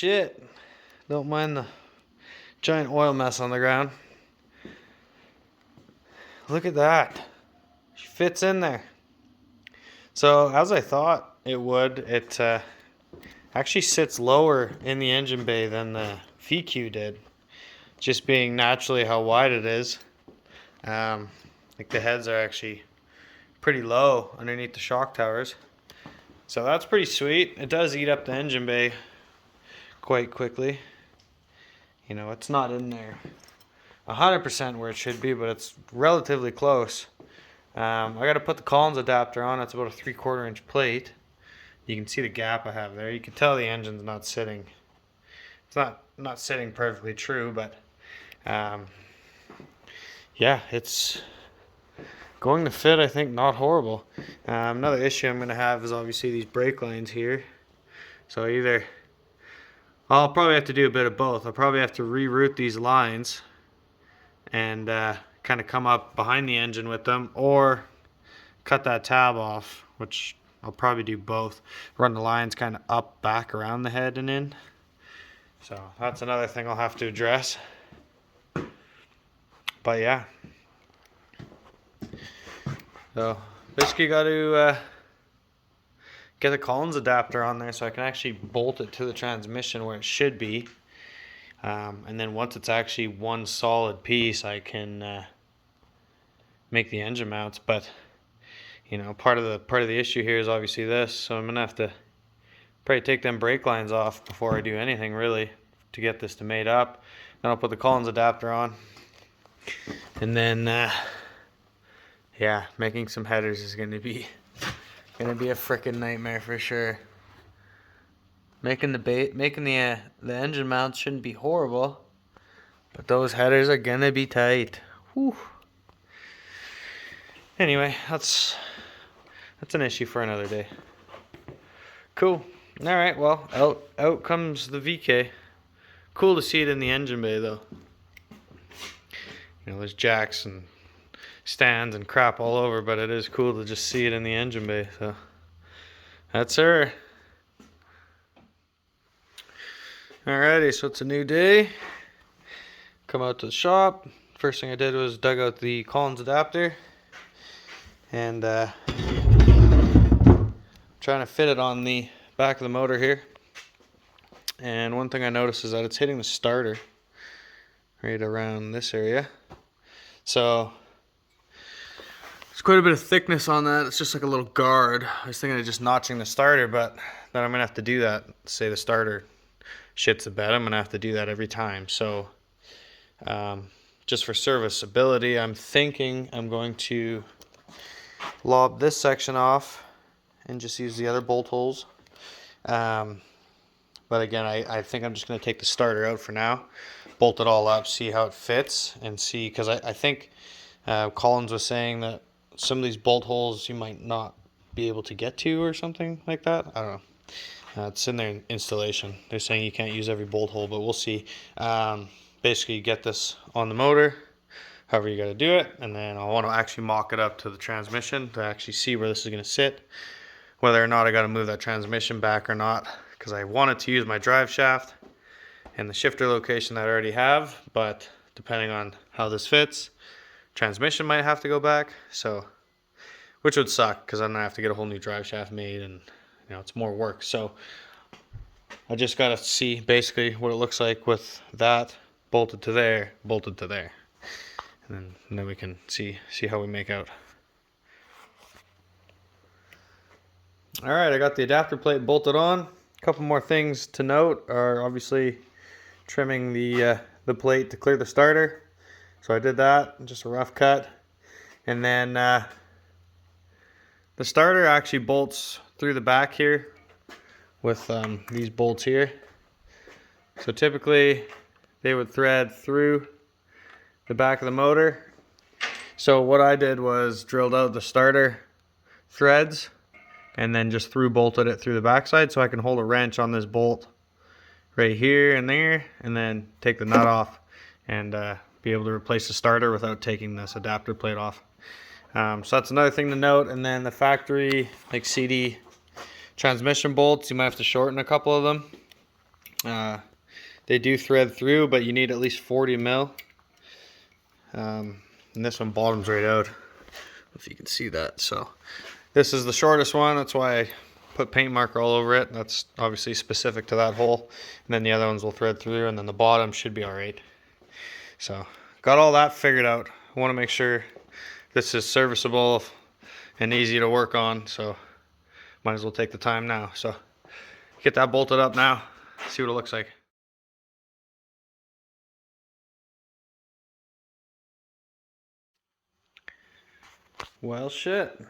shit. Don't mind the giant oil mess on the ground. Look at that. She fits in there. So as I thought it would, it actually sits lower in the engine bay than the VQ did. Just being naturally how wide it is. Like the heads are actually pretty low underneath the shock towers. So that's pretty sweet. It does eat up the engine bay quite quickly. You know, it's not in there 100% where it should be, but it's relatively close. I got to put the Collins adapter on. It's about a 3/4 inch plate. You can see the gap I have there. You can tell the engine's not sitting. It's not sitting perfectly true, but yeah, it's going to fit, I think, not horrible. Another issue I'm going to have is obviously these brake lines here. So I'll probably have to do a bit of both. I'll probably have to reroute these lines and kind of come up behind the engine with them, or cut that tab off, which I'll probably do both. Run the lines kind of up, back, around the head and in. So that's another thing I'll have to address. But yeah. So basically got to get the Collins adapter on there so I can actually bolt it to the transmission where it should be. And then once it's actually one solid piece, I can make the engine mounts. But you know, part of the issue here is obviously this. So I'm gonna have to probably take them brake lines off before I do anything really to get this to mate up. Then I'll put the Collins adapter on, and then yeah, making some headers is gonna be a freaking nightmare for sure. Making the engine mounts shouldn't be horrible, but those headers are gonna be tight. Whew. Anyway, that's an issue for another day. Cool. All right. Well, out comes the VK. Cool to see it in the engine bay though. You know, there's jacks and stands and crap all over, but it is cool to just see it in the engine bay. So that's her. Alrighty, so it's a new day. Come out to the shop. First thing I did was dug out the Collins adapter and trying to fit it on the back of the motor here. And one thing I noticed is that it's hitting the starter right around this area. So there's quite a bit of thickness on that. It's just like a little guard. I was thinking of just notching the starter, but then I'm gonna have to do that. Say the starter shits the bed, I'm gonna have to do that every time. So just for serviceability, I'm thinking I'm going to lob this section off and just use the other bolt holes. But again, I think I'm just going to take the starter out for now, bolt it all up, see how it fits, and see, because I think Collins was saying that some of these bolt holes you might not be able to get to or something like that. I don't know. It's in their installation. They're saying you can't use every bolt hole, but we'll see. Basically, you get this on the motor, however you got to do it, and then I want to actually mock it up to the transmission to actually see where this is going to sit, whether or not I got to move that transmission back or not, because I wanted to use my drive shaft and the shifter location that I already have, but depending on how this fits, transmission might have to go back, so which would suck because I'm gonna have to get a whole new drive shaft made, and you know, it's more work. So I just gotta see basically what it looks like with that bolted to there, and then we can see how we make out. All right, I got the adapter plate bolted on. A couple more things to note are obviously trimming the plate to clear the starter. So I did that, just a rough cut. And then the starter actually bolts through the back here with these bolts here. So typically they would thread through the back of the motor. So what I did was drilled out the starter threads and then just through bolted it through the backside so I can hold a wrench on this bolt right here and there, and then take the nut off and be able to replace the starter without taking this adapter plate off. So that's another thing to note. And then the factory like CD transmission bolts, you might have to shorten a couple of them. They do thread through, but you need at least 40 mil. And this one bottoms right out, if you can see that. So this is the shortest one. That's why I put paint marker all over it. That's obviously specific to that hole. And then the other ones will thread through, and then the bottom should be all right. So got all that figured out. I want to make sure this is serviceable and easy to work on. So might as well take the time now. So get that bolted up now. See what it looks like. Well, shit.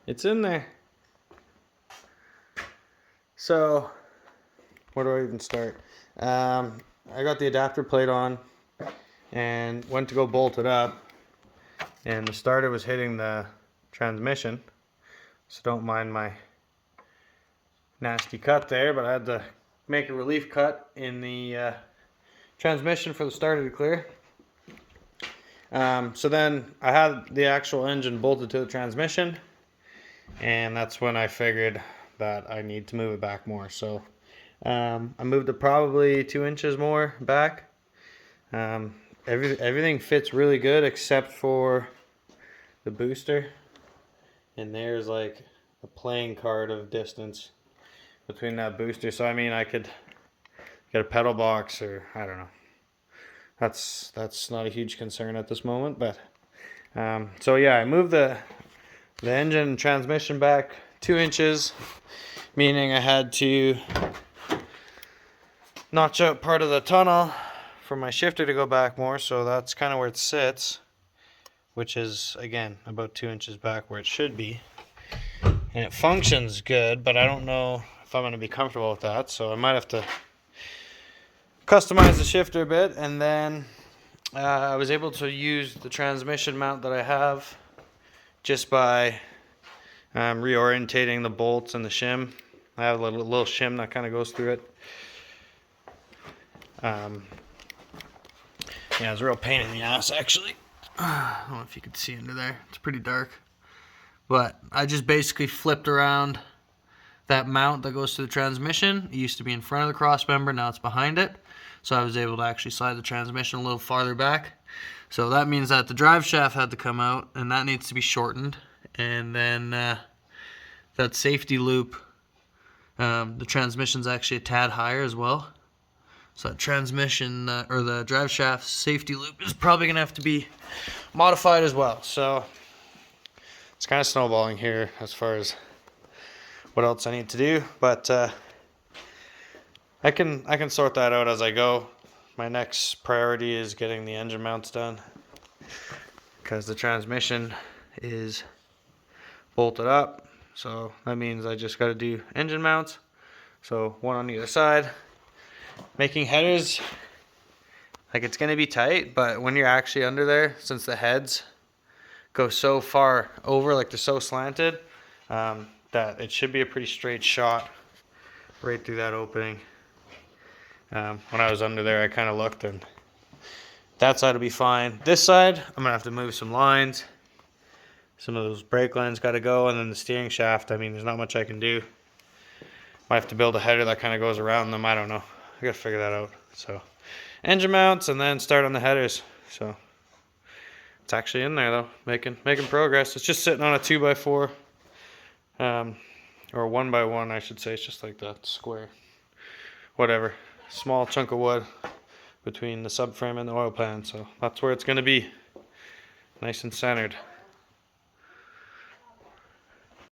It's in there. So, where do I even start? I got the adapter plate on and went to go bolt it up, and the starter was hitting the transmission. So don't mind my nasty cut there, but I had to make a relief cut in the transmission for the starter to clear. So then I had the actual engine bolted to the transmission, and that's when I figured that I need to move it back more. So I moved it probably 2 inches more back. Everything fits really good except for the booster, and there's like a playing card of distance between that booster. So I mean, I could get a pedal box, or I don't know. That's not a huge concern at this moment, but so yeah, I moved the engine and transmission back 2 inches, meaning I had to notch out part of the tunnel for my shifter to go back more. So that's kind of where it sits, which is again about 2 inches back where it should be, and it functions good, but I don't know if I'm going to be comfortable with that, so I might have to customize the shifter a bit. And then I was able to use the transmission mount that I have just by reorientating the bolts and the shim. I have a little shim that kind of goes through it. Yeah, it's a real pain in the ass actually. I don't know if you can see into there. It's pretty dark. But I just basically flipped around that mount that goes to the transmission. It used to be in front of the cross member, now it's behind it. So I was able to actually slide the transmission a little farther back. So that means that the drive shaft had to come out, and that needs to be shortened. And then that safety loop, the transmission's actually a tad higher as well. So that transmission, or the drive shaft safety loop, is probably going to have to be modified as well. So it's kind of snowballing here as far as what else I need to do, but I can sort that out as I go. My next priority is getting the engine mounts done, because the transmission is bolted up. So that means I just got to do engine mounts. So one on either side. Making headers, like, it's going to be tight, but when you're actually under there, since the heads go so far over, like they're so slanted, that it should be a pretty straight shot right through that opening. When I was under there, I kind of looked, and that side will be fine. This side, I'm going to have to move some lines. Some of those brake lines got to go, and then the steering shaft, I mean, there's not much I can do. Might have to build a header that kind of goes around them. I don't know. I got to figure that out. So engine mounts, and then start on the headers. So it's actually in there, though, making progress. It's just sitting on a 2x4, or a 1x1, I should say. It's just like that, square. Whatever. Small chunk of wood between the subframe and the oil pan, so that's where it's going to be, nice and centered.